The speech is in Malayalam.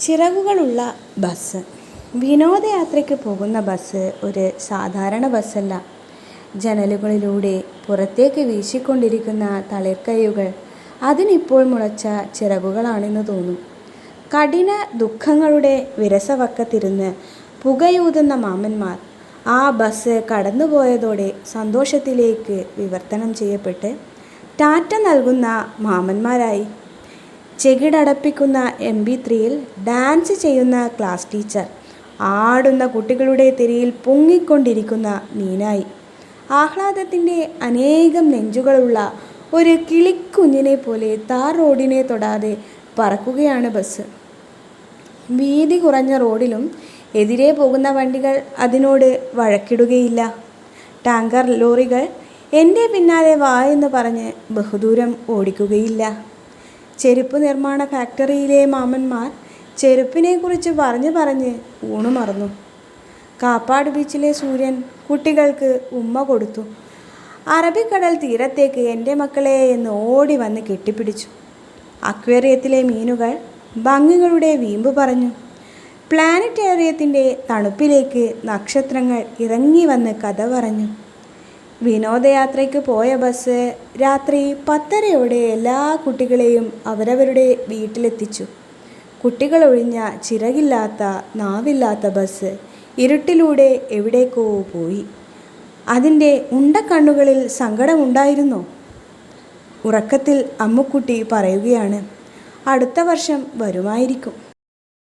ചിറകുകളുള്ള ബസ്. വിനോദയാത്രയ്ക്ക് പോകുന്ന ബസ് ഒരു സാധാരണ ബസ്സല്ല. ജനലുകളിലൂടെ പുറത്തേക്ക് വീശിക്കൊണ്ടിരിക്കുന്ന തളിർക്കൈകൾ അതിനിപ്പോൾ മുളച്ച ചിറകുകളാണെന്ന് തോന്നും. കഠിന ദുഃഖങ്ങളുടെ വിരസവക്കത്തിരുന്ന് പുകയൂതുന്ന മാമന്മാർ ആ ബസ് കടന്നുപോയതോടെ സന്തോഷത്തിലേക്ക് വിവർത്തനം ചെയ്യപ്പെട്ട് ടാറ്റ നൽകുന്ന മാമന്മാരായി. ചെകിടടപ്പിക്കുന്ന MP3-യിൽ ഡാൻസ് ചെയ്യുന്ന ക്ലാസ് ടീച്ചർ, ആടുന്ന കുട്ടികളുടെ തിരയിൽ പൊങ്ങിക്കൊണ്ടിരിക്കുന്ന മീനായി. ആഹ്ലാദത്തിൻ്റെ അനേകം നെഞ്ചുകളുള്ള ഒരു കിളിക്കുഞ്ഞിനെ പോലെ താർ റോഡിനെ തൊടാതെ പറക്കുകയാണ് ബസ്. വീതി കുറഞ്ഞ റോഡിലും എതിരെ പോകുന്ന വണ്ടികൾ അതിനോട് വഴക്കിടുകയില്ല. ടാങ്കർ ലോറികൾ എൻ്റെ പിന്നാലെ വാ എന്ന് പറഞ്ഞ് ബഹുദൂരം ഓടിക്കുകയില്ല. ചെരുപ്പ് നിർമ്മാണ ഫാക്ടറിയിലെ മാമന്മാർ ചെരുപ്പിനെക്കുറിച്ച് പറഞ്ഞ് ഊണു മറന്നു. കാപ്പാട് ബീച്ചിലെ സൂര്യൻ കുട്ടികൾക്ക് ഉമ്മ കൊടുത്തു. അറബിക്കടൽ തീരത്തേക്ക് എൻ്റെ മക്കളെ എന്ന് ഓടി വന്ന് കെട്ടിപ്പിടിച്ചു. അക്വേറിയത്തിലെ മീനുകൾ ഭംഗികളുടെ വീമ്പ് പറഞ്ഞു. പ്ലാനറ്റേറിയത്തിൻ്റെ തണുപ്പിലേക്ക് നക്ഷത്രങ്ങൾ ഇറങ്ങി വന്ന് കഥ പറഞ്ഞു. വിനോദയാത്രയ്ക്ക് പോയ ബസ് രാത്രി 10:30 എല്ലാ കുട്ടികളെയും അവരവരുടെ വീട്ടിലെത്തിച്ചു. കുട്ടികളൊഴിഞ്ഞ ചിറകില്ലാത്ത നാവില്ലാത്ത ബസ് ഇരുട്ടിലൂടെ എവിടേക്കോ പോയി. അതിൻ്റെ ഉണ്ടക്കണ്ണുകളിൽ സങ്കടമുണ്ടായിരുന്നോ? ഉറക്കത്തിൽ അമ്മുക്കുട്ടി പറയുകയാണ്, അടുത്ത വർഷം വരുമായിരിക്കും.